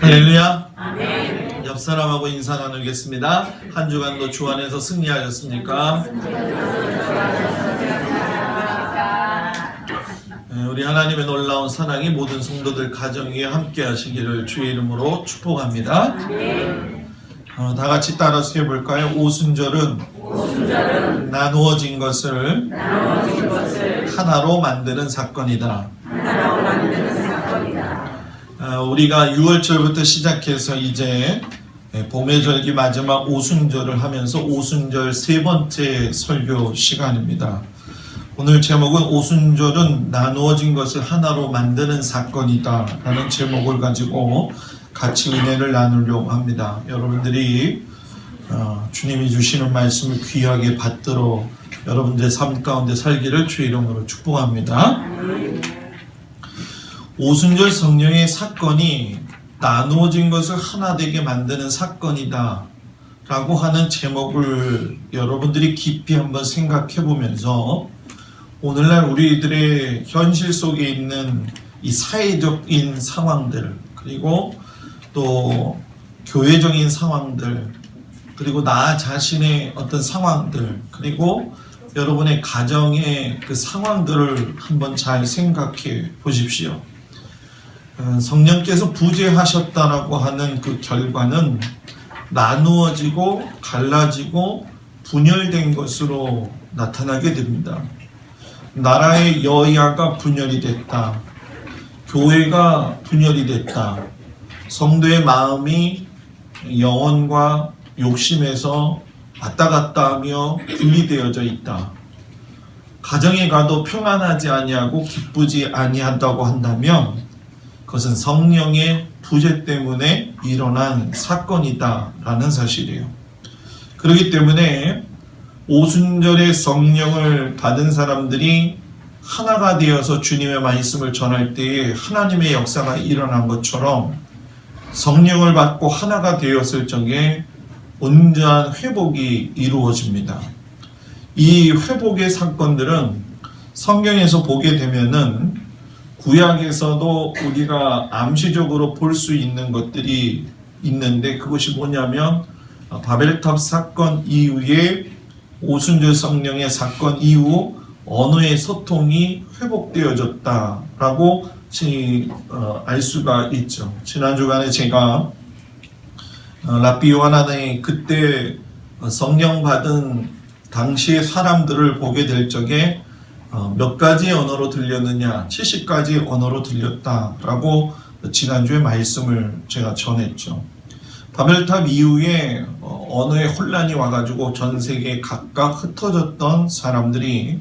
할렐루야. 아멘. 옆 사람하고 인사 나누겠습니다. 한 주간도 주 안에서 승리하셨습니까? 우리 하나님의 놀라운 사랑이 모든 성도들 가정 위에 함께 하시기를 주의 이름으로 축복합니다. 다 같이 따라서 해볼까요? 오순절은 나누어진 것을 하나로 만드는 사건이다. 우리가 6월절부터 시작해서 이제 봄의 절기 마지막 오순절을 하면서 오순절 세 번째 설교 시간입니다. 오늘 제목은 오순절은 나누어진 것을 하나로 만드는 사건이다 라는 제목을 가지고 같이 은혜를 나누려고 합니다. 여러분들이 주님이 주시는 말씀을 귀하게 받들어 여러분들의 삶 가운데 살기를 주의 이름으로 축복합니다. 오순절 성령의 사건이 나누어진 것을 하나 되게 만드는 사건이다 라고 하는 제목을 여러분들이 깊이 한번 생각해 보면서 오늘날 우리들의 현실 속에 있는 이 사회적인 상황들, 그리고 또 교회적인 상황들, 그리고 나 자신의 어떤 상황들, 그리고 여러분의 가정의 그 상황들을 한번 잘 생각해 보십시오. 성령께서 부재하셨다라고 하는 그 결과는 나누어지고 갈라지고 분열된 것으로 나타나게 됩니다. 나라의 여야가 분열이 됐다. 교회가 분열이 됐다. 성도의 마음이 영혼과 욕심에서 왔다 갔다 하며 분리되어져 있다. 가정에 가도 평안하지 아니하고 기쁘지 아니한다고 한다면 그것은 성령의 부재 때문에 일어난 사건이다라는 사실이에요. 그렇기 때문에 오순절의 성령을 받은 사람들이 하나가 되어서 주님의 말씀을 전할 때에 하나님의 역사가 일어난 것처럼 성령을 받고 하나가 되었을 적에 온전한 회복이 이루어집니다. 이 회복의 사건들은 성경에서 보게 되면은 구약에서도 우리가 암시적으로 볼 수 있는 것들이 있는데 그것이 뭐냐면 바벨탑 사건 이후에 오순절 성령의 사건 이후 언어의 소통이 회복되어졌다라고 알 수가 있죠. 지난 주간에 제가 랍비 요하나의 그때 성령 받은 당시의 사람들을 보게 될 적에 몇 가지 언어로 들렸느냐? 70가지 언어로 들렸다라고 지난주에 말씀을 제가 전했죠. 바벨탑 이후에 언어의 혼란이 와가지고 전 세계에 각각 흩어졌던 사람들이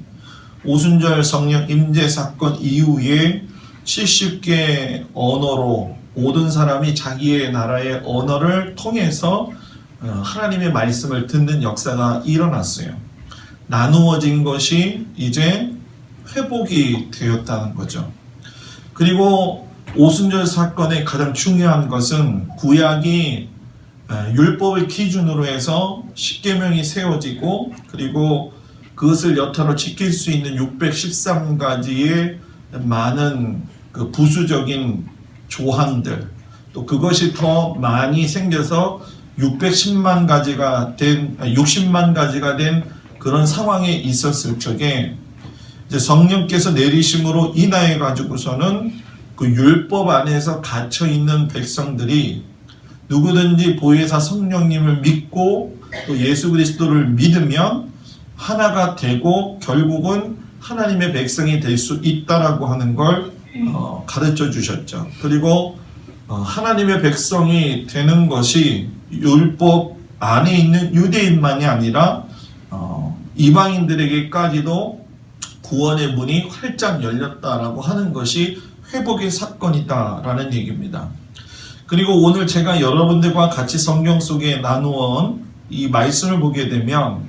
오순절 성령 임재 사건 이후에 70개 언어로 모든 사람이 자기의 나라의 언어를 통해서 하나님의 말씀을 듣는 역사가 일어났어요. 나누어진 것이 이제 회복이 되었다는 거죠. 그리고 오순절 사건의 가장 중요한 것은 구약이 율법을 기준으로 해서 십계명이 세워지고 그리고 그것을 여타로 지킬 수 있는 613가지의 많은 그 부수적인 조항들, 또 그것이 더 많이 생겨서 60만 가지가 된 그런 상황에 있었을 적에 이제 성령께서 내리심으로 인하여 가지고서는 그 율법 안에서 갇혀 있는 백성들이 누구든지 보혜사 성령님을 믿고 또 예수 그리스도를 믿으면 하나가 되고 결국은 하나님의 백성이 될 수 있다라고 하는 걸 가르쳐 주셨죠. 그리고 하나님의 백성이 되는 것이 율법 안에 있는 유대인만이 아니라 이방인들에게까지도 구원의 문이 활짝 열렸다라고 하는 것이 회복의 사건이다라는 얘기입니다. 그리고 오늘 제가 여러분들과 같이 성경 속에 나누온 이 말씀을 보게 되면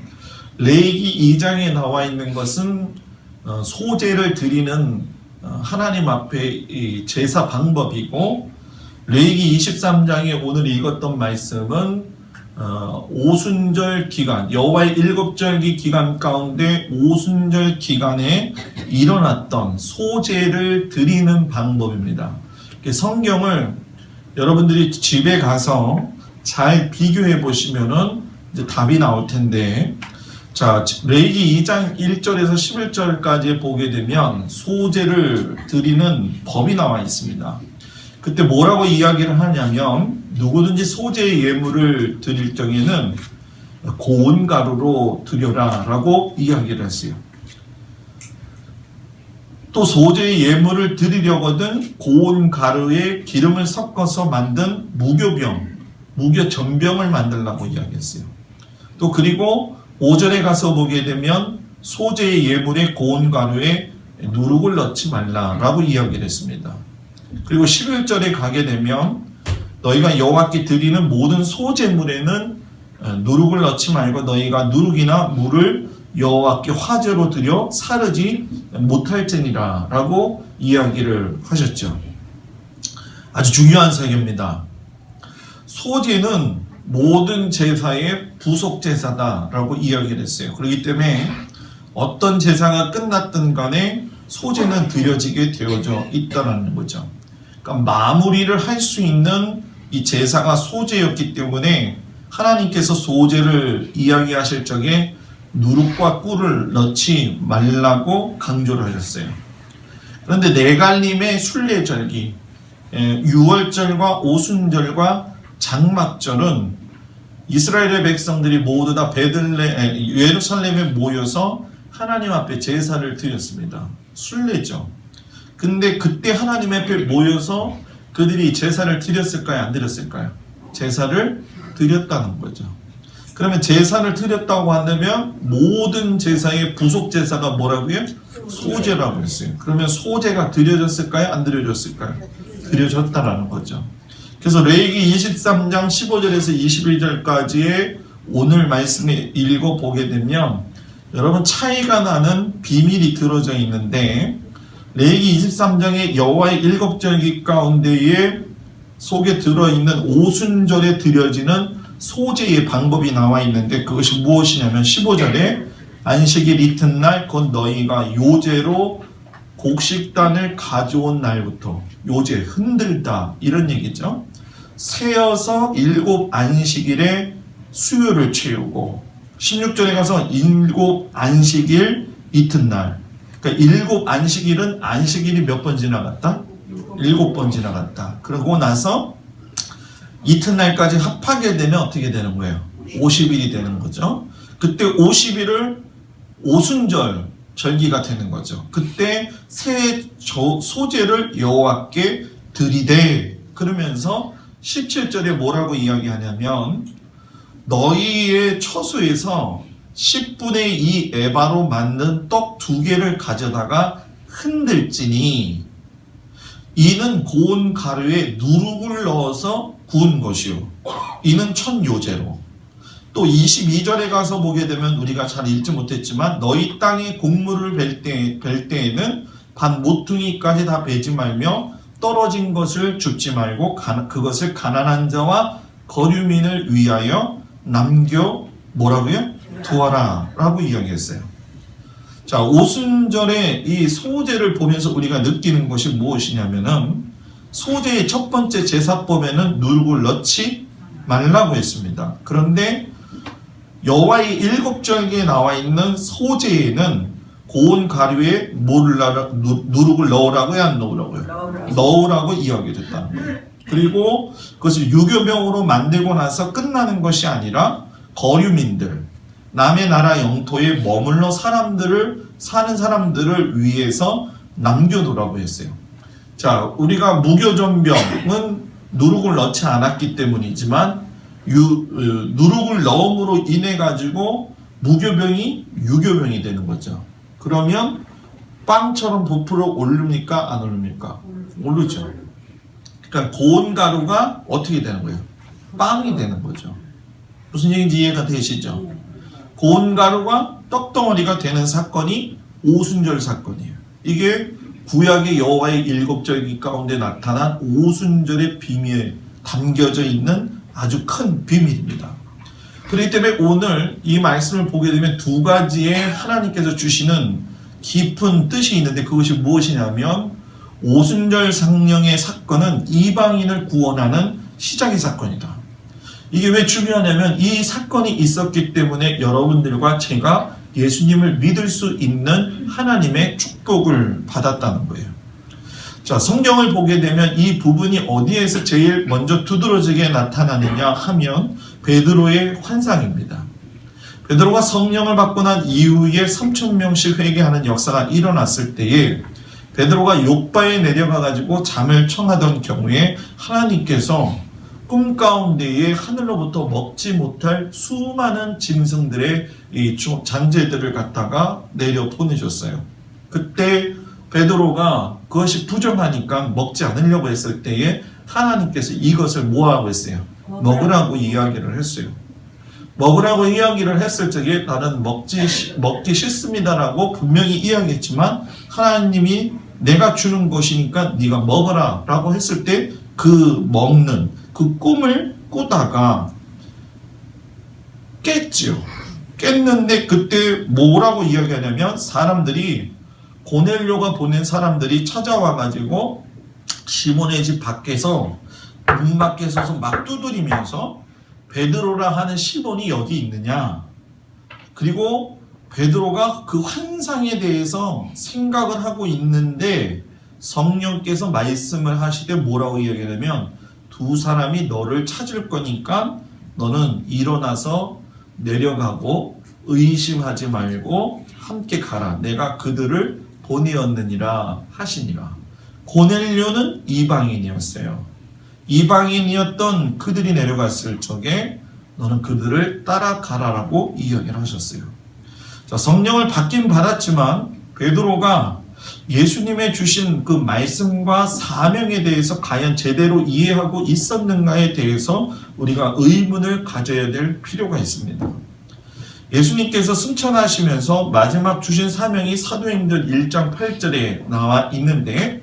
레위기 2장에 나와 있는 것은 소제를 드리는 하나님 앞에 제사 방법이고 레위기 23장에 오늘 읽었던 말씀은 오순절 기간, 여호와의 7절기 기간 가운데 오순절 기간에 일어났던 소제를 드리는 방법입니다. 성경을 여러분들이 집에 가서 잘 비교해 보시면은 이제 답이 나올 텐데, 자, 레위기 2장 1절에서 11절까지 보게 되면 소제를 드리는 법이 나와 있습니다. 그때 뭐라고 이야기를 하냐면, 누구든지 소제의 예물을 드릴 적에는 고운 가루로 드려라 라고 이야기를 했어요. 또 소제의 예물을 드리려거든 고운 가루에 기름을 섞어서 만든 무교전병을 만들라고 이야기했어요. 또 그리고 5절에 가서 보게 되면 소제의 예물에 고운 가루에 누룩을 넣지 말라라고 이야기를 했습니다. 그리고 11절에 가게 되면 너희가 여호와께 드리는 모든 소제물에는 누룩을 넣지 말고 너희가 누룩이나 물을 여호와께 화제로 드려 사르지 못할지니라 라고 이야기를 하셨죠. 아주 중요한 설교입니다. 소제는 모든 제사의 부속 제사다 라고 이야기를 했어요. 그렇기 때문에 어떤 제사가 끝났든 간에 소제는 드려지게 되어져 있다는 거죠. 그러니까 마무리를 할 수 있는 이 제사가 소제였기 때문에 하나님께서 소제를 이야기하실 적에 누룩과 꿀을 넣지 말라고 강조를 하셨어요. 그런데 네갈림의 순례절기, 유월절과 오순절과 장막절은 이스라엘의 백성들이 모두 다 예루살렘에 모여서 하나님 앞에 제사를 드렸습니다. 순례죠. 근데 그때 하나님 앞에 모여서 그들이 제사를 드렸을까요? 안 드렸을까요? 제사를 드렸다는 거죠. 그러면 제사를 드렸다고 한다면 모든 제사의 부속 제사가 뭐라고요? 소제라고 했어요. 그러면 소제가 드려졌을까요? 안 드려졌을까요? 드려졌다라는 거죠. 그래서 레위기 23장 15절에서 21절까지의 오늘 말씀을 읽어보게 되면 여러분 차이가 나는 비밀이 들어져 있는데, 레위기 23장의 여호와의 7절기 가운데에 속에 들어있는 오순절에 드려지는 소제의 방법이 나와 있는데, 그것이 무엇이냐면 15절에 안식일 이튿날 곧 너희가 요제로 곡식단을 가져온 날부터, 요제 흔들다 이런 얘기죠. 세어서 7 안식일에 수요를 채우고, 16절에 가서 7 안식일 이튿날, 그러니까 7 안식일은 안식일이 몇 번 지나갔다? 7번 지나갔다. 그러고 나서 이튿날까지 합하게 되면 어떻게 되는 거예요? 50일이 되는 거죠. 그때 50일을 오순절 절기가 되는 거죠. 그때 새 소제를 여호와께 드리되, 그러면서 17절에 뭐라고 이야기하냐면 너희의 처소에서 10분의 2 에바로 만든 떡 2개를 가져다가 흔들지니 이는 고운 가루에 누룩을 넣어서 구운 것이요 이는 첫 요제로. 또 22절에 가서 보게 되면 우리가 잘 읽지 못했지만 너희 땅에 곡물을 벨 때에는 반 모퉁이까지 다 베지 말며 떨어진 것을 줍지 말고 그것을 가난한 자와 거류민을 위하여 남겨 뭐라고요? 두어라 라고 이야기했어요. 자, 오순절에 이 소제를 보면서 우리가 느끼는 것이 무엇이냐면은 소제의 첫 번째 제사법에는 누룩을 넣지 말라고 했습니다. 그런데 여호와의 7절기에 나와 있는 소제에는 고운 가루에 누룩을 넣으라고요? 안 넣으라고요? 넣으라고 이야기됐다는 거예요. 그리고 그것을 유교병으로 만들고 나서 끝나는 것이 아니라 거류민들, 남의 나라 영토에 머물러 사는 사람들을 위해서 남겨두라고 했어요. 자, 우리가 무교전병은 누룩을 넣지 않았기 때문이지만 누룩을 넣음으로 인해 가지고 무교병이 유교병이 되는 거죠. 그러면 빵처럼 부풀어 오릅니까? 안 오릅니까? 오르죠. 그러니까 고운 가루가 어떻게 되는 거예요? 빵이 되는 거죠. 무슨 얘기인지 이해가 되시죠? 고운 가루가 떡덩어리가 되는 사건이 오순절 사건이에요. 이게 구약의 여호와의 7절기 가운데 나타난 오순절의 비밀에 담겨져 있는 아주 큰 비밀입니다. 그렇기 때문에 오늘 이 말씀을 보게 되면 두 가지의 하나님께서 주시는 깊은 뜻이 있는데, 그것이 무엇이냐면 오순절 상령의 사건은 이방인을 구원하는 시작의 사건이다. 이게 왜 중요하냐면 이 사건이 있었기 때문에 여러분들과 제가 예수님을 믿을 수 있는 하나님의 축복을 받았다는 거예요. 자, 성경을 보게 되면 이 부분이 어디에서 제일 먼저 두드러지게 나타나느냐 하면 베드로의 환상입니다. 베드로가 성령을 받고 난 이후에 3,000명씩 회개하는 역사가 일어났을 때에 베드로가 욥바에 내려가 가지고 잠을 청하던 경우에 하나님께서 꿈 가운데에 하늘로부터 먹지 못할 수많은 짐승들의 이 잔재들을 갖다가 내려 보내줬어요. 그때 베드로가 그것이 부정하니까 먹지 않으려고 했을 때에 하나님께서 이것을 뭐하고 했어요? 먹으라고 이야기를 했어요. 먹으라고 이야기를 했을 적에 나는 먹기 싫습니다라고 분명히 이야기했지만 하나님이 내가 주는 것이니까 네가 먹어라 라고 했을 때 그 먹는 그 꿈을 꾸다가 깼지요. 깼는데 그때 뭐라고 이야기하냐면 사람들이 고넬료가 보낸 사람들이 찾아와 가지고 시몬의 집 밖에서 문 밖에 서서 막 두드리면서 베드로라 하는 시몬이 여기 있느냐, 그리고 베드로가 그 환상에 대해서 생각을 하고 있는데 성령께서 말씀을 하시되 뭐라고 이야기하냐면 두 사람이 너를 찾을 거니까 너는 일어나서 내려가고 의심하지 말고 함께 가라. 내가 그들을 보내었느니라 하시니라. 고넬료는 이방인이었어요. 이방인이었던 그들이 내려갔을 적에 너는 그들을 따라가라라고 이야기를 하셨어요. 자, 성령을 받긴 받았지만 베드로가 예수님의 주신 그 말씀과 사명에 대해서 과연 제대로 이해하고 있었는가에 대해서 우리가 의문을 가져야 될 필요가 있습니다. 예수님께서 승천하시면서 마지막 주신 사명이 사도행전 1장 8절에 나와 있는데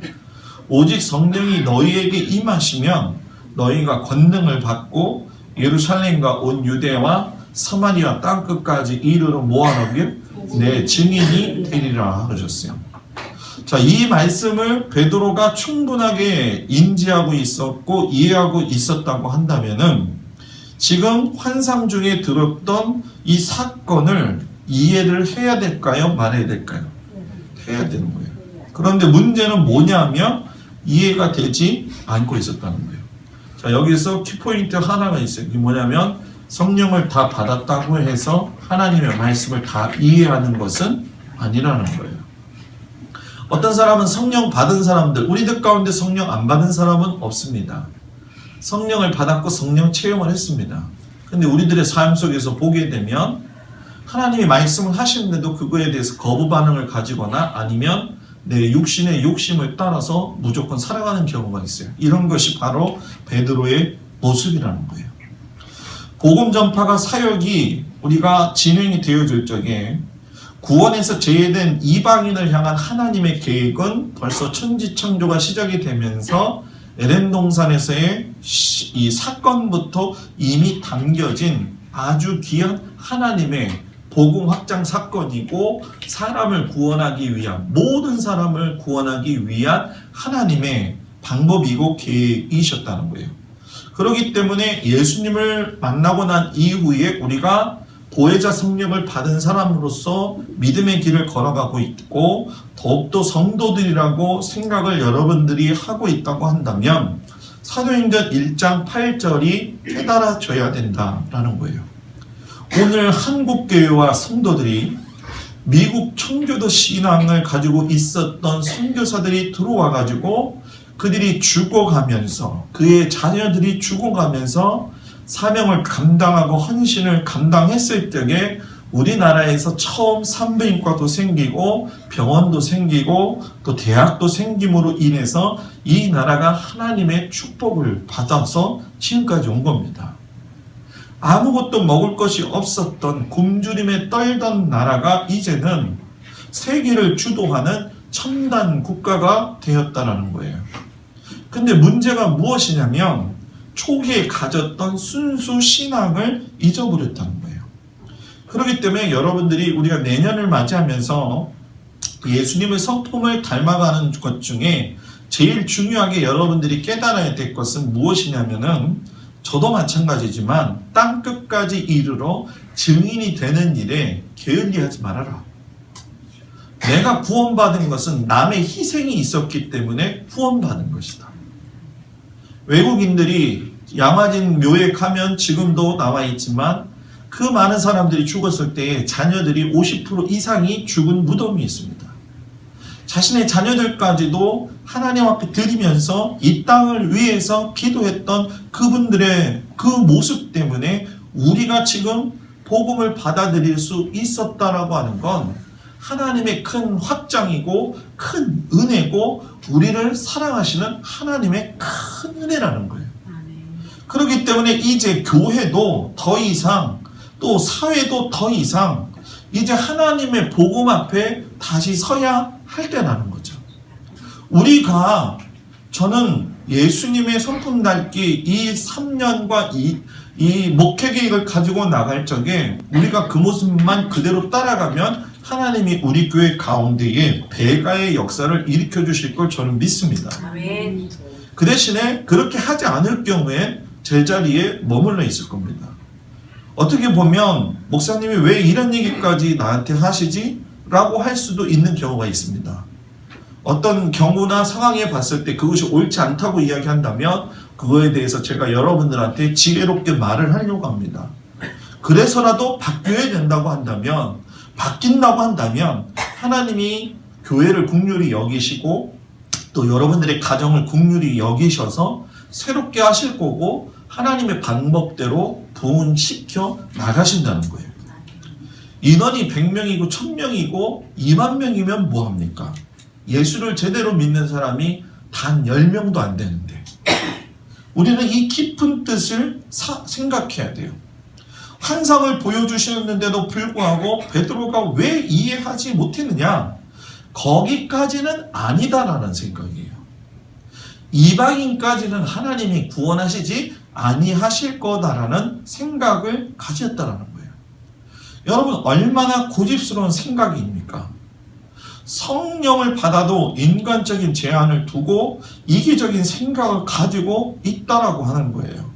오직 성령이 너희에게 임하시면 너희가 권능을 받고 예루살렘과 온 유대와 사마리아 땅끝까지 이르러 뭐하라고요? 내 증인이 되리라 하셨어요. 자, 이 말씀을 베드로가 충분하게 인지하고 있었고 이해하고 있었다고 한다면은 지금 환상 중에 들었던 이 사건을 이해를 해야 될까요? 말해야 될까요? 해야 되는 거예요. 그런데 문제는 뭐냐면 이해가 되지 않고 있었다는 거예요. 자, 여기서 키포인트 하나가 있어요. 이게 뭐냐면 성령을 다 받았다고 해서 하나님의 말씀을 다 이해하는 것은 아니라는 거예요. 어떤 사람은 성령 받은 사람들, 우리들 가운데 성령 안 받은 사람은 없습니다. 성령을 받았고 성령 체험을 했습니다. 근데 우리들의 삶 속에서 보게 되면 하나님이 말씀을 하시는데도 그거에 대해서 거부 반응을 가지거나 아니면 내 육신의 욕심을 따라서 무조건 살아가는 경우가 있어요. 이런 것이 바로 베드로의 모습이라는 거예요. 복음 전파가 사역이 우리가 진행이 되어질 적에 구원에서 제외된 이방인을 향한 하나님의 계획은 벌써 천지창조가 시작이 되면서 에덴 동산에서의 이 사건부터 이미 담겨진 아주 귀한 하나님의 복음 확장 사건이고 사람을 구원하기 위한 모든 사람을 구원하기 위한 하나님의 방법이고 계획이셨다는 거예요. 그렇기 때문에 예수님을 만나고 난 이후에 우리가 보혜자 성령을 받은 사람으로서 믿음의 길을 걸어가고 있고 더욱더 성도들이라고 생각을 여러분들이 하고 있다고 한다면 사도행전 1장 8절이 깨달아져야 된다라는 거예요. 오늘 한국교회와 성도들이 미국 청교도 신앙을 가지고 있었던 선교사들이 들어와 가지고 그들이 죽어가면서 그의 자녀들이 죽어가면서 사명을 감당하고 헌신을 감당했을 때에 우리나라에서 처음 산부인과도 생기고 병원도 생기고 또 대학도 생김으로 인해서 이 나라가 하나님의 축복을 받아서 지금까지 온 겁니다. 아무것도 먹을 것이 없었던 굶주림에 떨던 나라가 이제는 세계를 주도하는 첨단 국가가 되었다는 거예요. 근데 문제가 무엇이냐면 초기에 가졌던 순수 신앙을 잊어버렸다는 거예요. 그렇기 때문에 여러분들이 우리가 내년을 맞이하면서 예수님의 성품을 닮아가는 것 중에 제일 중요하게 여러분들이 깨달아야 될 것은 무엇이냐면은 저도 마찬가지지만 땅끝까지 이르러 증인이 되는 일에 게을리하지 말아라. 내가 구원받은 것은 남의 희생이 있었기 때문에 구원받은 것이다. 외국인들이 야마진 묘에 가면 지금도 나와 있지만 그 많은 사람들이 죽었을 때에 자녀들이 50% 이상이 죽은 무덤이 있습니다. 자신의 자녀들까지도 하나님 앞에 드리면서 이 땅을 위해서 기도했던 그분들의 그 모습 때문에 우리가 지금 복음을 받아들일 수 있었다라고 하는 건 하나님의 큰 확장이고 큰 은혜고 우리를 사랑하시는 하나님의 큰 은혜라는 거예요. 그렇기 때문에 이제 교회도 더 이상 또 사회도 더 이상 이제 하나님의 복음 앞에 다시 서야 할 때라는 거죠. 우리가 저는 예수님의 성품 닮기 이 3년과 이 목회 계획을 가지고 나갈 적에 우리가 그 모습만 그대로 따라가면 하나님이 우리 교회 가운데에 배가의 역사를 일으켜 주실 걸 저는 믿습니다. 아멘. 그 대신에 그렇게 하지 않을 경우에 제자리에 머물러 있을 겁니다. 어떻게 보면 목사님이 왜 이런 얘기까지 나한테 하시지? 라고 할 수도 있는 경우가 있습니다. 어떤 경우나 상황에 봤을 때 그것이 옳지 않다고 이야기한다면 그거에 대해서 제가 여러분들한테 지혜롭게 말을 하려고 합니다. 그래서라도 바뀌어야 된다고 한다면, 바뀐다고 한다면 하나님이 교회를 긍휼히 여기시고 또 여러분들의 가정을 긍휼히 여기셔서 새롭게 하실 거고 하나님의 방법대로 부흥시켜 나가신다는 거예요. 인원이 100명이고 1000명이고 2만 명이면 뭐합니까? 예수를 제대로 믿는 사람이 단 10명도 안 되는데 우리는 이 깊은 뜻을 생각해야 돼요. 환상을 보여주셨는데도 불구하고 베드로가 왜 이해하지 못했느냐? 거기까지는 아니다라는 생각이에요. 이방인까지는 하나님이 구원하시지 아니하실 거다라는 생각을 가졌다라는 거예요. 여러분 얼마나 고집스러운 생각입니까? 성령을 받아도 인간적인 제한을 두고 이기적인 생각을 가지고 있다라고 하는 거예요.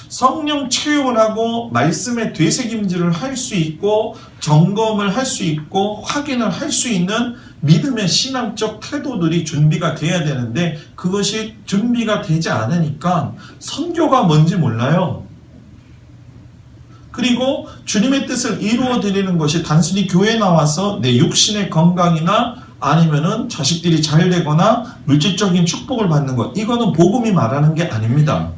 성령 체험을 하고 말씀의 되새김질을 할 수 있고 점검을 할 수 있고 확인을 할 수 있는 믿음의 신앙적 태도들이 준비가 돼야 되는데 그것이 준비가 되지 않으니까 선교가 뭔지 몰라요. 그리고 주님의 뜻을 이루어 드리는 것이 단순히 교회에 나와서 내 육신의 건강이나 아니면은 자식들이 잘 되거나 물질적인 축복을 받는 것, 이거는 복음이 말하는 게 아닙니다.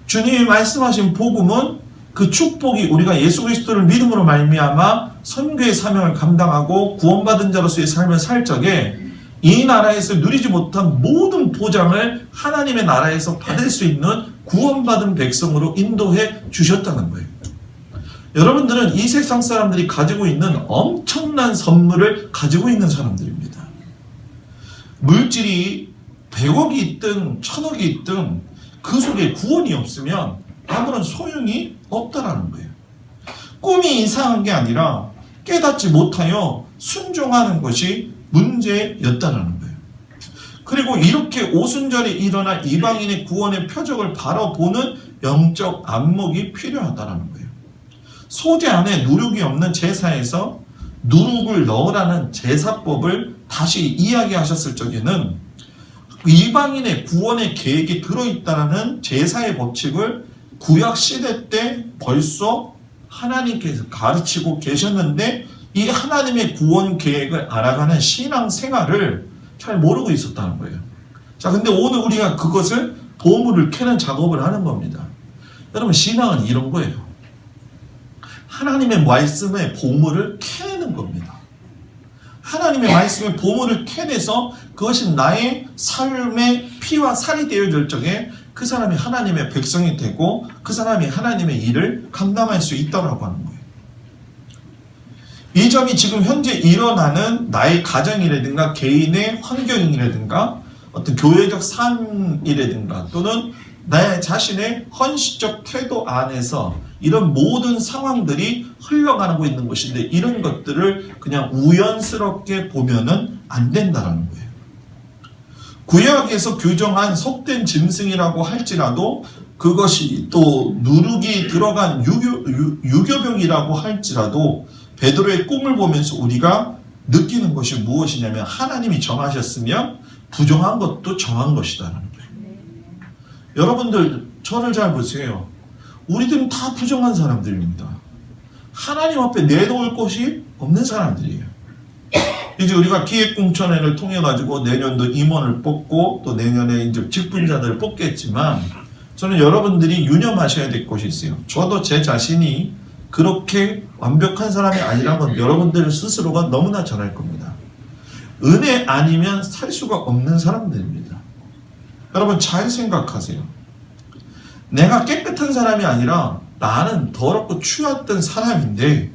주님이 말씀하신 복음은 그 축복이 우리가 예수 그리스도를 믿음으로 말미암아 선교의 사명을 감당하고 구원받은 자로서의 삶을 살 적에 이 나라에서 누리지 못한 모든 보장을 하나님의 나라에서 받을 수 있는 구원받은 백성으로 인도해 주셨다는 거예요. 여러분들은 이 세상 사람들이 가지고 있는 엄청난 선물을 가지고 있는 사람들입니다. 물질이 100억이 있든 1000억이 있든 그 속에 구원이 없으면 아무런 소용이 없다라는 거예요. 꿈이 이상한 게 아니라 깨닫지 못하여 순종하는 것이 문제였다라는 거예요. 그리고 이렇게 오순절에 일어나 이방인의 구원의 표적을 바라보는 영적 안목이 필요하다라는 거예요. 소재 안에 누룩이 없는 제사에서 누룩을 넣으라는 제사법을 다시 이야기하셨을 적에는 이방인의 구원의 계획이 들어있다는 제사의 법칙을 구약 시대 때 벌써 하나님께서 가르치고 계셨는데 이 하나님의 구원 계획을 알아가는 신앙 생활을 잘 모르고 있었다는 거예요. 자, 근데 오늘 우리가 그것을 보물을 캐는 작업을 하는 겁니다. 여러분, 신앙은 이런 거예요. 하나님의 말씀의 보물을 캐내는 겁니다. 하나님의 말씀의 보물을 캐내서 그것이 나의 삶의 피와 살이 되어질 적에 그 사람이 하나님의 백성이 되고 그 사람이 하나님의 일을 감당할 수 있다고 하는 거예요. 이 점이 지금 현재 일어나는 나의 가정이라든가 개인의 환경이라든가 어떤 교회적 삶이라든가 또는 내 자신의 헌신적 태도 안에서 이런 모든 상황들이 흘러가고 있는 것인데 이런 것들을 그냥 우연스럽게 보면은 안 된다는 거예요. 구약에서 규정한 속된 짐승이라고 할지라도 그것이 또 누룩이 들어간 유교병이라고 할지라도 베드로의 꿈을 보면서 우리가 느끼는 것이 무엇이냐면 하나님이 정하셨으면 부정한 것도 정한 것이다라는 거예요. 여러분들 저를 잘 보세요. 우리들은 다 부정한 사람들입니다. 하나님 앞에 내놓을 것이 없는 사람들이에요. 이제 우리가 기획공천회를 통해 가지고 내년도 임원을 뽑고 또 내년에 이제 직분자들을 뽑겠지만 저는 여러분들이 유념하셔야 될 것이 있어요. 저도 제 자신이 그렇게 완벽한 사람이 아니라는 건 여러분들 스스로가 너무나 잘 알 겁니다. 은혜 아니면 살 수가 없는 사람들입니다. 여러분 잘 생각하세요. 내가 깨끗한 사람이 아니라 나는 더럽고 추웠던 사람인데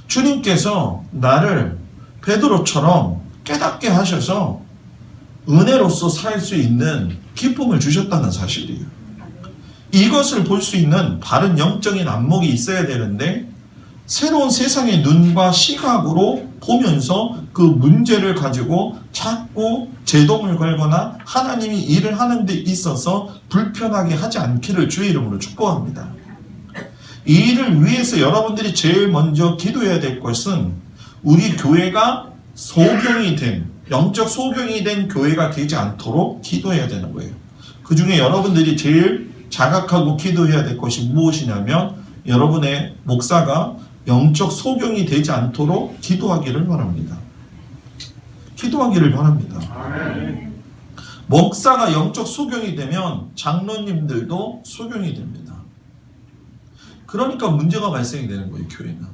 주님께서 나를 베드로처럼 깨닫게 하셔서 은혜로서 살 수 있는 기쁨을 주셨다는 사실이에요. 이것을 볼 수 있는 바른 영적인 안목이 있어야 되는데 새로운 세상의 눈과 시각으로 보면서 그 문제를 가지고 자꾸 제동을 걸거나 하나님이 일을 하는 데 있어서 불편하게 하지 않기를 주의 이름으로 축복합니다. 이 일을 위해서 여러분들이 제일 먼저 기도해야 될 것은 우리 교회가 소경이 된, 영적 소경이 된 교회가 되지 않도록 기도해야 되는 거예요. 그 중에 여러분들이 제일 자각하고 기도해야 될 것이 무엇이냐면 여러분의 목사가 영적 소경이 되지 않도록 기도하기를 바랍니다. 기도하기를 바랍니다. 목사가 영적 소경이 되면 장로님들도 소경이 됩니다. 그러니까 문제가 발생이 되는 거예요, 교회는.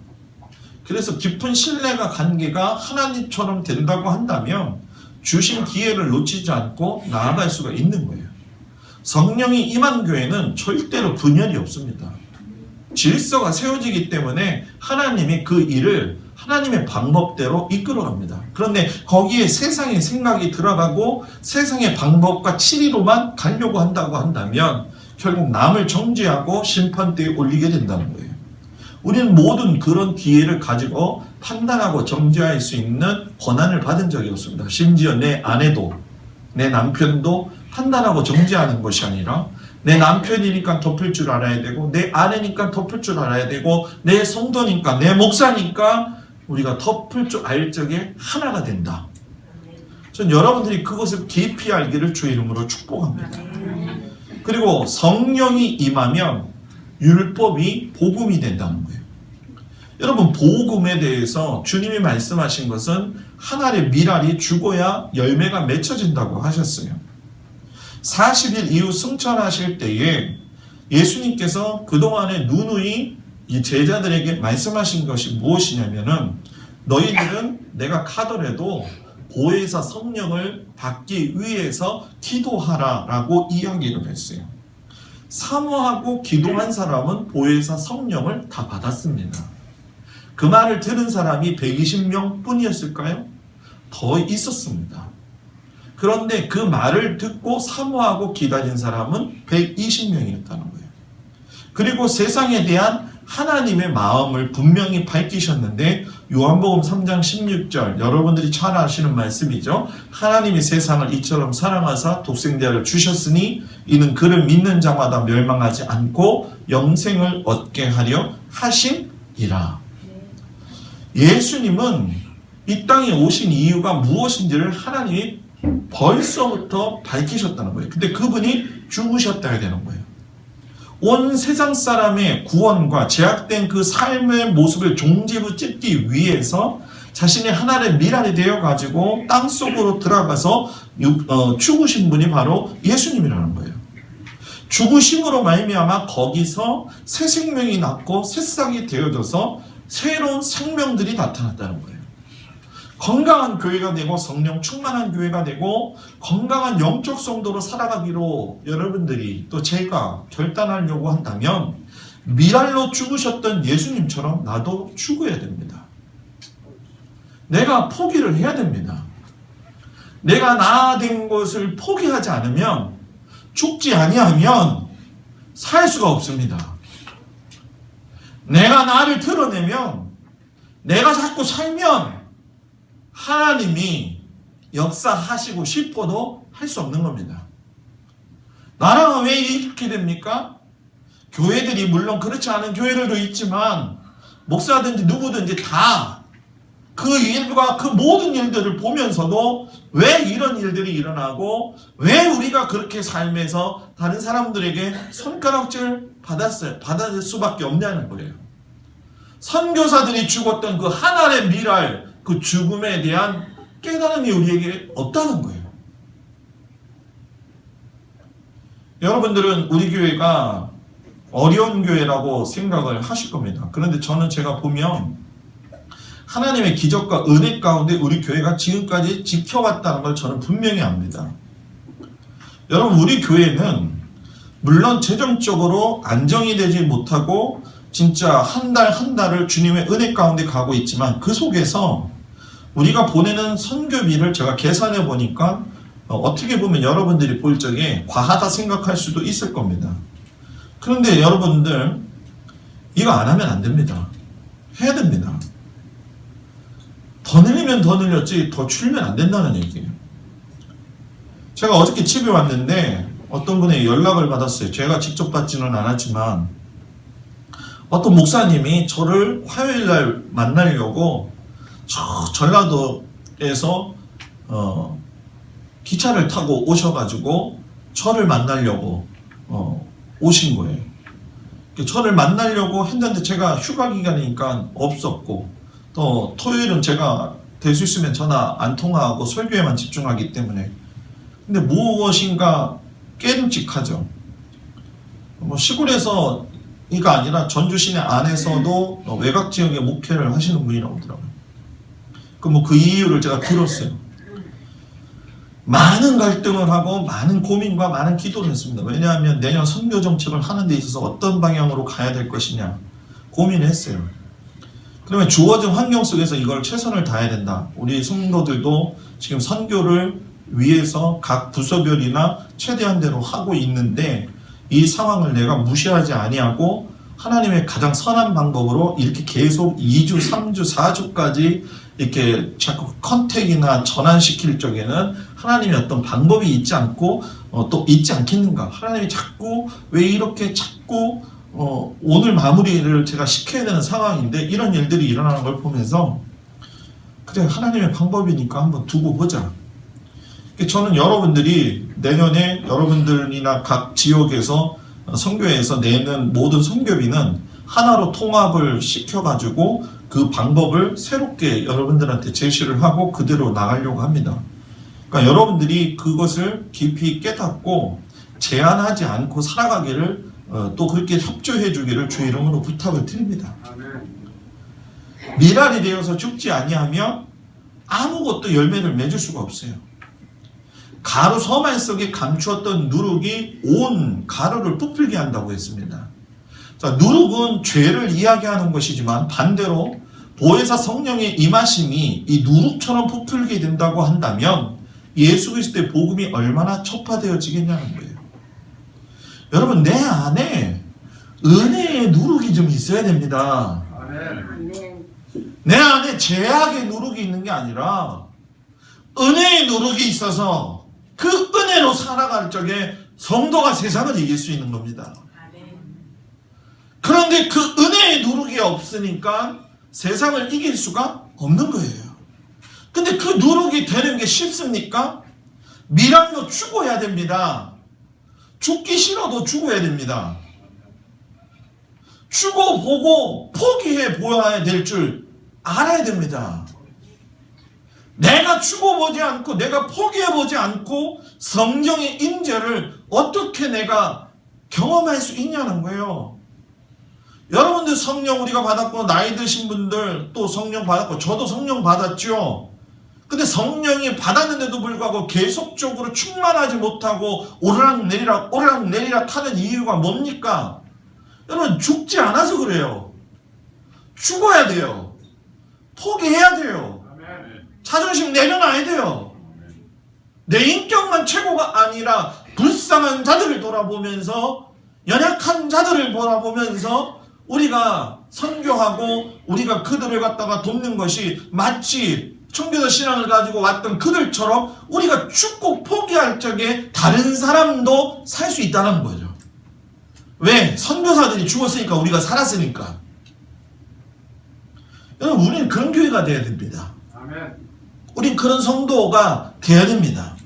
그래서 깊은 신뢰가 관계가 하나님처럼 된다고 한다면 주신 기회를 놓치지 않고 나아갈 수가 있는 거예요. 성령이 임한 교회는 절대로 분열이 없습니다. 질서가 세워지기 때문에 하나님이 그 일을 하나님의 방법대로 이끌어갑니다. 그런데 거기에 세상의 생각이 들어가고 세상의 방법과 치리로만 가려고 한다고 한다면 결국 남을 정죄하고 심판대에 올리게 된다는 거예요. 우리는 모든 그런 기회를 가지고 판단하고 정죄할 수 있는 권한을 받은 적이 없습니다. 심지어 내 아내도 내 남편도 판단하고 정죄하는 것이 아니라 내 남편이니까 덮을 줄 알아야 되고 내 아내니까 덮을 줄 알아야 되고 내 성도니까 내 목사니까 우리가 덮을 줄 알 적에 하나가 된다. 전 여러분들이 그것을 깊이 알기를 주의 이름으로 축복합니다. 그리고 성령이 임하면 율법이 복음이 된다는 거예요. 여러분 복음에 대해서 주님이 말씀하신 것은 한 알의 밀알이 죽어야 열매가 맺혀진다고 하셨어요. 40일 이후 승천하실 때에 예수님께서 그동안에 누누이 이 제자들에게 말씀하신 것이 무엇이냐면은 너희들은 내가 가더라도 보혜사 성령을 받기 위해서 기도하라 라고 이야기를 했어요. 사모하고 기도한 사람은 보혜사 성령을 다 받았습니다. 그 말을 들은 사람이 120명 뿐이었을까요? 더 있었습니다. 그런데 그 말을 듣고 사모하고 기다린 사람은 120명이었다는 거예요. 그리고 세상에 대한 하나님의 마음을 분명히 밝히셨는데 요한복음 3장 16절 여러분들이 잘 아시는 말씀이죠. 하나님이 세상을 이처럼 사랑하사 독생자를 주셨으니 이는 그를 믿는 자마다 멸망하지 않고 영생을 얻게 하려 하심이라. 예수님은 이 땅에 오신 이유가 무엇인지를 하나님이 벌써부터 밝히셨다는 거예요. 근데 그분이 죽으셨다야 되는 거예요. 온 세상 사람의 구원과 제약된 그 삶의 모습을 종지부짓기 위해서 자신의 하나의 밀알이 되어가지고 땅속으로 들어가서 죽으신 분이 바로 예수님이라는 거예요. 죽으심으로 말미암아 거기서 새 생명이 났고 새싹이 되어져서 새로운 생명들이 나타났다는 거예요. 건강한 교회가 되고 성령 충만한 교회가 되고 건강한 영적 성도로 살아가기로 여러분들이 또 제가 결단하려고 한다면 밀알로 죽으셨던 예수님처럼 나도 죽어야 됩니다. 내가 포기를 해야 됩니다. 내가 나 된 것을 포기하지 않으면 죽지 아니하면 살 수가 없습니다. 내가 나를 드러내면 내가 자꾸 살면 하나님이 역사하시고 싶어도 할 수 없는 겁니다. 나라가 왜 이렇게 됩니까? 교회들이 물론 그렇지 않은 교회들도 있지만 목사든지 누구든지 다 그 일과 그 모든 일들을 보면서도 왜 이런 일들이 일어나고 왜 우리가 그렇게 삶에서 다른 사람들에게 손가락질 받을 수밖에 없냐는 거예요. 선교사들이 죽었던 그 하나의 미랄, 그 죽음에 대한 깨달음이 우리에게 없다는 거예요. 여러분들은 우리 교회가 어려운 교회라고 생각을 하실 겁니다. 그런데 저는 제가 보면 하나님의 기적과 은혜 가운데 우리 교회가 지금까지 지켜왔다는 걸 저는 분명히 압니다. 여러분, 우리 교회는 물론 재정적으로 안정이 되지 못하고 진짜 한 달 한 달을 주님의 은혜 가운데 가고 있지만 그 속에서 우리가 보내는 선교비를 제가 계산해 보니까 어떻게 보면 여러분들이 볼 적에 과하다 생각할 수도 있을 겁니다. 그런데 여러분들 이거 안 하면 안 됩니다. 해야 됩니다. 더 늘리면 더 늘렸지 더 줄이면 안 된다는 얘기예요. 제가 어저께 집에 왔는데 어떤 분의 연락을 받았어요. 제가 직접 받지는 않았지만 어떤 목사님이 저를 화요일날 만나려고 전라도에서 기차를 타고 오셔가지고 저를 만나려고 오신 거예요. 저를 만나려고 했는데 제가 휴가 기간이니까 없었고 또 토요일은 제가 될 수 있으면 전화 안 통화하고 설교에만 집중하기 때문에 근데 무엇인가 깨름직하죠. 시골에서 이가 아니라 전주 시내 안에서도 외곽 지역에 목회를 하시는 분이 나오더라고요. 그 이유를 제가 들었어요. 많은 갈등을 하고 많은 고민과 많은 기도를 했습니다. 왜냐하면 내년 선교 정책을 하는 데 있어서 어떤 방향으로 가야 될 것이냐 고민을 했어요. 그러면 주어진 환경 속에서 이걸 최선을 다해야 된다. 우리 성도들도 지금 선교를 위해서 각 부서별이나 최대한대로 하고 있는데 이 상황을 내가 무시하지 아니하고 하나님의 가장 선한 방법으로 이렇게 계속 2주, 3주, 4주까지 이렇게 자꾸 컨택이나 전환시킬 적에는 하나님의 어떤 방법이 있지 않고 또 있지 않겠는가. 하나님이 자꾸 왜 이렇게 자꾸 오늘 마무리를 제가 시켜야 되는 상황인데 이런 일들이 일어나는 걸 보면서 그래 하나님의 방법이니까 한번 두고 보자. 저는 여러분들이 내년에 여러분들이나 각 지역에서 선교회에서 내는 모든 선교비는 하나로 통합을 시켜가지고 그 방법을 새롭게 여러분들한테 제시를 하고 그대로 나가려고 합니다. 그러니까 여러분들이 그것을 깊이 깨닫고 제한하지 않고 살아가기를 또 그렇게 협조해 주기를 주의 이름으로 부탁을 드립니다. 미랄이 되어서 죽지 아니하며 아무것도 열매를 맺을 수가 없어요. 가루 서말 속에 감추었던 누룩이 온 가루를 부풀게 한다고 했습니다. 자, 누룩은 죄를 이야기하는 것이지만 반대로 보혜사 성령의 임하심이 이 누룩처럼 부풀게 된다고 한다면 예수 그리스도의 복음이 얼마나 척파되어지겠냐는 거예요. 여러분, 내 안에 은혜의 누룩이 좀 있어야 됩니다. 내 안에 죄악의 누룩이 있는 게 아니라 은혜의 누룩이 있어서 그 은혜로 살아갈 적에 성도가 세상을 이길 수 있는 겁니다. 그런데 그 은혜의 누룩이 없으니까 세상을 이길 수가 없는 거예요. 근데 그 누룩이 되는 게 쉽습니까? 미랄로 죽어야 됩니다. 죽기 싫어도 죽어야 됩니다. 죽어보고 포기해 보아야 될 줄 알아야 됩니다. 내가 죽어보지 않고 내가 포기해보지 않고 성령의 임재를 어떻게 내가 경험할 수 있냐는 거예요. 여러분들 성령 우리가 받았고 나이 드신 분들 또 성령 받았고 저도 성령 받았죠. 근데 성령이 받았는데도 불구하고 계속적으로 충만하지 못하고 오르락내리락 오르락내리락 하는 이유가 뭡니까? 여러분, 죽지 않아서 그래요. 죽어야 돼요. 포기해야 돼요. 자존심 내려놔야 돼요. 내 인격만 최고가 아니라 불쌍한 자들을 돌아보면서 연약한 자들을 돌아보면서 우리가 선교하고 우리가 그들을 갖다가 돕는 것이 마치 청교도 신앙을 가지고 왔던 그들처럼 우리가 죽고 포기할 적에 다른 사람도 살 수 있다는 거죠. 왜? 선교사들이 죽었으니까 우리가 살았으니까. 여러분, 우리는 그런 교회가 되어야 됩니다. 아멘. 우린 그런 성도가 되어야 됩니다.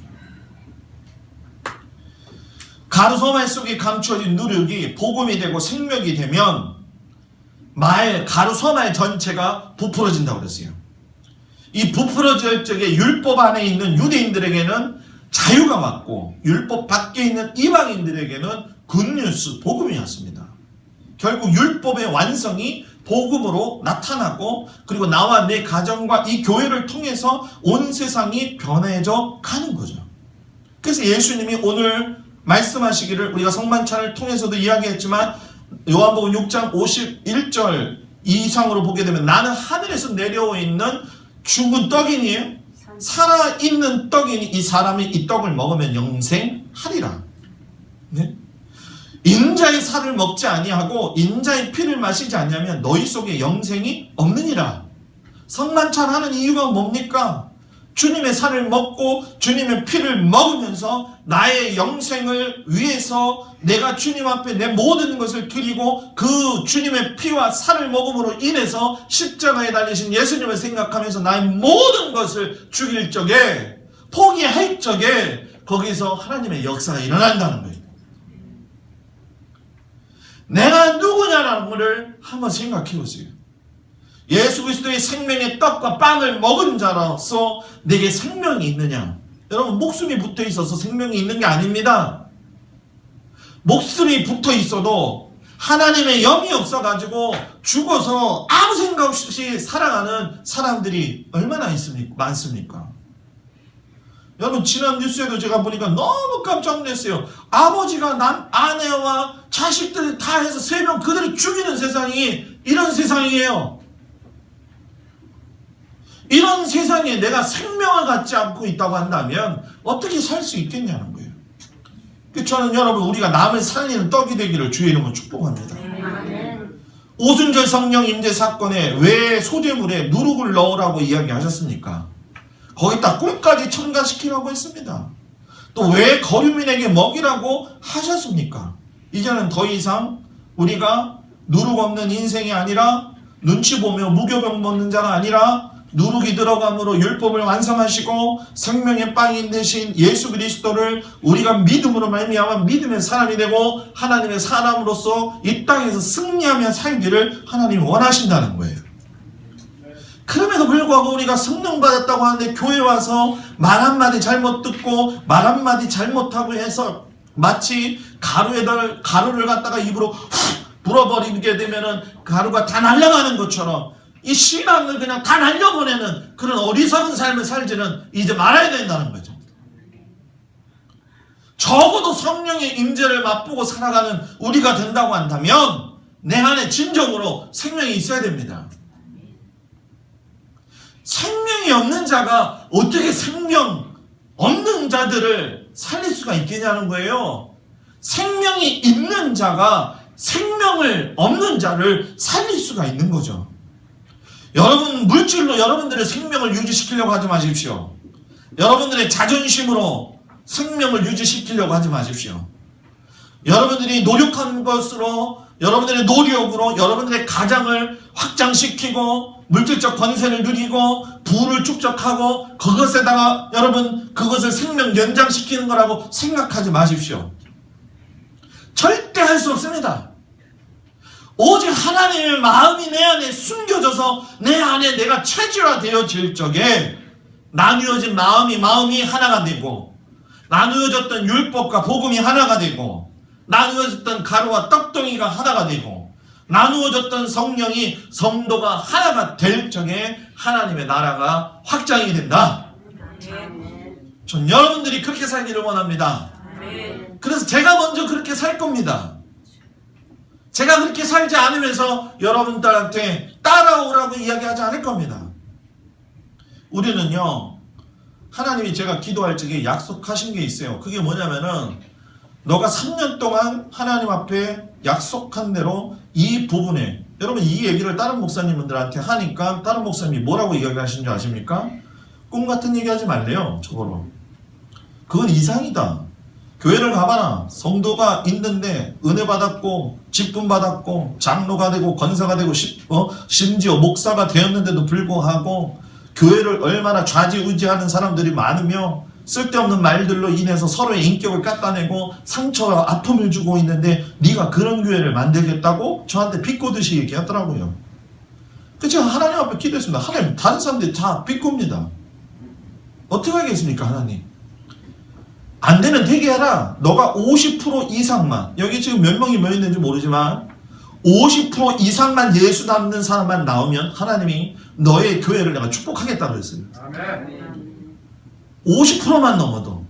가루소말 속에 감춰진 누룩이 복음이 되고 생명이 되면 가루소말 전체가 부풀어진다고 그랬어요. 이 부풀어질 적에 율법 안에 있는 유대인들에게는 자유가 왔고 율법 밖에 있는 이방인들에게는 굿뉴스, 복음이었습니다. 결국 율법의 완성이 복음으로 나타나고 그리고 나와 내 가정과 이 교회를 통해서 온 세상이 변해져 가는 거죠. 그래서 예수님이 오늘 말씀하시기를 우리가 성만찬을 통해서도 이야기했지만 요한복음 6장 51절 이상으로 보게 되면 나는 하늘에서 내려오 있는 죽은 떡이니에요. 살아있는 떡이니 이 사람이 이 떡을 먹으면 영생하리라. 네? 인자의 살을 먹지 아니하고 인자의 피를 마시지 아니하면 너희 속에 영생이 없느니라. 성만찬 하는 이유가 뭡니까? 주님의 살을 먹고 주님의 피를 먹으면서 나의 영생을 위해서 내가 주님 앞에 내 모든 것을 드리고 그 주님의 피와 살을 먹음으로 인해서 십자가에 달리신 예수님을 생각하면서 나의 모든 것을 죽일 적에 포기할 적에 거기서 하나님의 역사가 일어난다는 거예요. 내가 누구냐라는 것을 한번 생각해 보세요. 예수 그리스도의 생명의 떡과 빵을 먹은 자로서 내게 생명이 있느냐? 여러분, 목숨이 붙어 있어서 생명이 있는 게 아닙니다. 목숨이 붙어 있어도 하나님의 영이 없어가지고 죽어서 아무 생각 없이 살아가는 사람들이 얼마나 많습니까? 여러분, 지난 뉴스에도 제가 보니까 너무 깜짝 놀랐어요. 아버지가 아내와 자식들 다 해서 3명 그대로 죽이는 세상이 이런 세상이에요. 이런 세상에 내가 생명을 갖지 않고 있다고 한다면 어떻게 살 수 있겠냐는 거예요. 저는 여러분, 우리가 남을 살리는 떡이 되기를 주의 이름으로 축복합니다. 오순절 성령 임재 사건에 왜 소재물에 누룩을 넣으라고 이야기하셨습니까? 거기다 꿀까지 첨가시키라고 했습니다. 또 왜 거류민에게 먹이라고 하셨습니까? 이제는 더 이상 우리가 누룩 없는 인생이 아니라 눈치 보며 무교병 먹는 자가 아니라 누룩이 들어감으로 율법을 완성하시고 생명의 빵인 대신 예수 그리스도를 우리가 믿음으로 말미암아 믿음의 사람이 되고 하나님의 사람으로서 이 땅에서 승리하며 살기를 하나님이 원하신다는 거예요. 그럼에도 불구하고 우리가 성령 받았다고 하는데 교회 와서 말 한마디 잘못 듣고 말 한마디 잘못하고 해서 마치 가루를 갖다가 입으로 훅 불어버리게 되면은 가루가 다 날아가는 것처럼 이 신앙을 그냥 다 날려보내는 그런 어리석은 삶을 살지는 이제 말아야 된다는 거죠. 적어도 성령의 임재를 맛보고 살아가는 우리가 된다고 한다면 내 안에 진정으로 생명이 있어야 됩니다. 생명이 없는 자가 어떻게 생명 없는 자들을 살릴 수가 있겠냐는 거예요. 생명이 있는 자가 생명을 없는 자를 살릴 수가 있는 거죠. 여러분, 물질로 여러분들의 생명을 유지시키려고 하지 마십시오. 여러분들의 자존심으로 생명을 유지시키려고 하지 마십시오. 여러분들이 노력한 것으로, 여러분들의 노력으로 여러분들의 가장을 확장시키고 물질적 권세를 누리고 부를 축적하고 그것에다가 여러분 그것을 생명 연장시키는 거라고 생각하지 마십시오. 절대 할 수 없습니다. 오직 하나님의 마음이 내 안에 숨겨져서 내 안에 내가 체질화되어질 적에 나누어진 마음이 하나가 되고 나누어졌던 율법과 복음이 하나가 되고 나누어졌던 가루와 떡덩이가 하나가 되고 나누어졌던 성령이 성도가 하나가 될 적에 하나님의 나라가 확장이 된다. 전 여러분들이 그렇게 살기를 원합니다. 그래서 제가 먼저 그렇게 살 겁니다. 제가 그렇게 살지 않으면서 여러분들한테 따라오라고 이야기하지 않을 겁니다. 우리는요, 하나님이 제가 기도할 적에 약속하신 게 있어요. 그게 뭐냐면은 너가 3년 동안 하나님 앞에 약속한 대로 이 부분에, 여러분 이 얘기를 다른 목사님들한테 하니까 다른 목사님이 뭐라고 이야기하신 줄 아십니까? 꿈 같은 얘기 하지 말래요. 저거로. 그건 이상이다. 교회를 가봐라. 성도가 있는데 은혜 받았고 직분 받았고 장로가 되고 권사가 되고 심지어 목사가 되었는데도 불구하고 교회를 얼마나 좌지우지하는 사람들이 많으며 쓸데없는 말들로 인해서 서로의 인격을 깎아내고 상처와 아픔을 주고 있는데 네가 그런 교회를 만들겠다고 저한테 비꼬듯이 얘기하더라고요. 그래서 제가 하나님 앞에 기도했습니다. 하나님, 다른 사람들이 다 비꼬입니다. 어떻게 하겠습니까, 하나님? 안 되면 되게 해라. 너가 50% 이상만, 여기 지금 몇 명이 몇 있는지 모르지만 50% 이상만 예수 닮는 사람만 나오면 하나님이 너의 교회를 내가 축복하겠다고 했어요. 아멘. 50%만 넘어도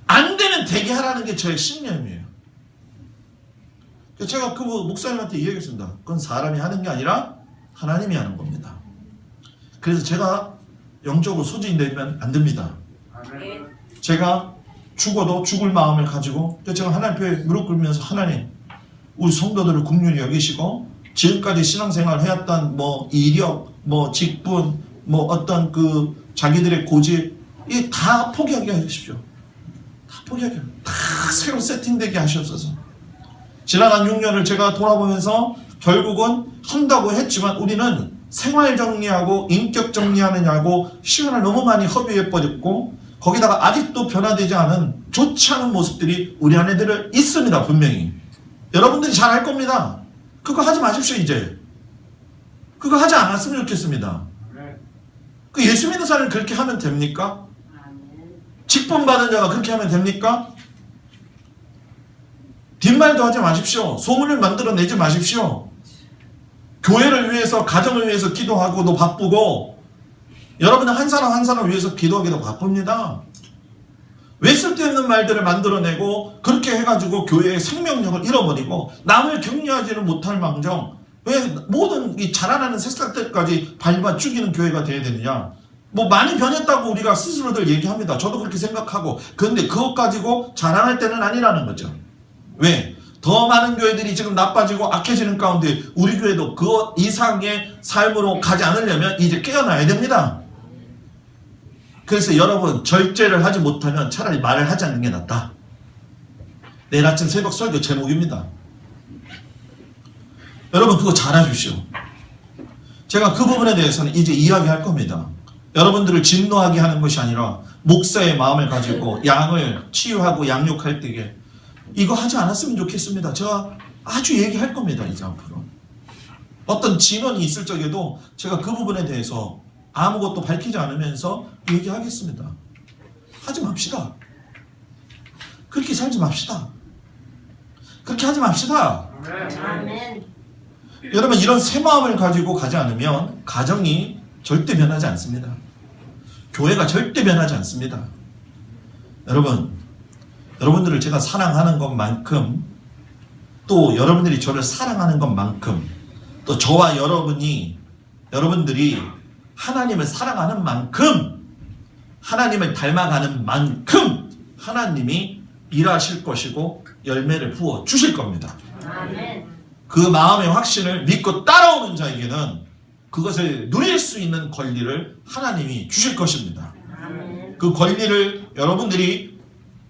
안 되면 되게 하라는 게 저의 신념이에요. 제가 그 목사님한테 이야기했습니다. 그건 사람이 하는 게 아니라 하나님이 하는 겁니다. 그래서 제가 영적으로 소진이 되면 안 됩니다. 아멘. 제가 죽어도 죽을 마음을 가지고 제가 하나님 앞에 무릎 꿇으면서 하나님, 우리 성도들을 긍휼히 여기시고 지금까지 신앙생활 해왔던 이력, 직분, 어떤 그 자기들의 고집 이 다 포기하게 하십시오. 다 포기하게, 다 새로 세팅되게 하시옵소서. 지난 6년을 제가 돌아보면서 결국은 한다고 했지만 우리는 생활 정리하고 인격 정리하느냐고 시간을 너무 많이 허비해버렸고 거기다가 아직도 변화되지 않은 좋지 않은 모습들이 우리 안에들 있습니다. 분명히. 여러분들이 잘 알 겁니다. 그거 하지 마십시오. 이제 그거 하지 않았으면 좋겠습니다. 그 예수 믿는 사람이 그렇게 하면 됩니까? 직분 받은 자가 그렇게 하면 됩니까? 뒷말도 하지 마십시오. 소문을 만들어내지 마십시오. 교회를 위해서, 가정을 위해서 기도하고도 바쁘고 여러분은 한 사람 한 사람 위해서 기도하기도 바쁩니다. 왜 쓸데없는 말들을 만들어내고 그렇게 해가지고 교회의 생명력을 잃어버리고 남을 격려하지는 못할 망정 왜 모든 이 자라나는 새싹들까지 밟아 죽이는 교회가 되어야 되느냐. 많이 변했다고 우리가 스스로들 얘기합니다. 저도 그렇게 생각하고. 그런데 그것 가지고 자랑할 때는 아니라는 거죠. 왜? 더 많은 교회들이 지금 나빠지고 악해지는 가운데 우리 교회도 그 이상의 삶으로 가지 않으려면 이제 깨어나야 됩니다. 그래서 여러분, 절제를 하지 못하면 차라리 말을 하지 않는 게 낫다. 내일 아침 새벽 설교 제목입니다. 여러분 그거 잘 하십시오. 제가 그 부분에 대해서는 이제 이야기할 겁니다. 여러분들을 진노하게 하는 것이 아니라 목사의 마음을 가지고 양을 치유하고 양육할 때에 이거 하지 않았으면 좋겠습니다. 제가 아주 얘기할 겁니다. 이제 앞으로. 어떤 진원이 있을 적에도 제가 그 부분에 대해서 아무것도 밝히지 않으면서 얘기하겠습니다. 하지 맙시다. 그렇게 살지 맙시다. 그렇게 하지 맙시다. 아멘. 여러분 이런 새 마음을 가지고 가지 않으면 가정이 절대 변하지 않습니다. 교회가 절대 변하지 않습니다. 여러분들을 제가 사랑하는 것만큼 또 여러분들이 저를 사랑하는 것만큼 또 저와 여러분들이 하나님을 사랑하는 만큼 하나님을 닮아가는 만큼 하나님이 일하실 것이고 열매를 부어 주실 겁니다. 아멘. 그 마음의 확신을 믿고 따라오는 자에게는 그것을 누릴 수 있는 권리를 하나님이 주실 것입니다. 아멘. 그 권리를 여러분들이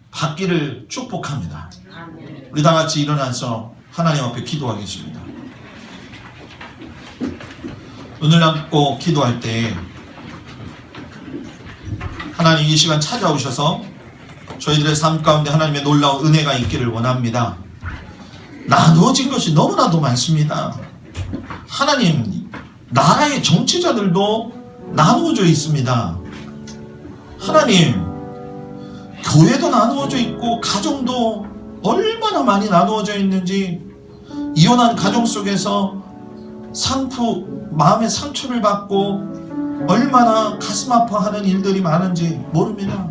받기를 축복합니다. 아멘. 우리 다 같이 일어나서 하나님 앞에 기도하겠습니다. 눈을 감고 기도할 때 하나님 이 시간 찾아오셔서 저희들의 삶 가운데 하나님의 놀라운 은혜가 있기를 원합니다. 나누어진 것이 너무나도 많습니다. 하나님, 나라의 정치자들도 나누어져 있습니다. 하나님, 교회도 나누어져 있고 가정도 얼마나 많이 나누어져 있는지 이혼한 가정 속에서 마음의 상처를 받고 얼마나 가슴 아파하는 일들이 많은지 모릅니다.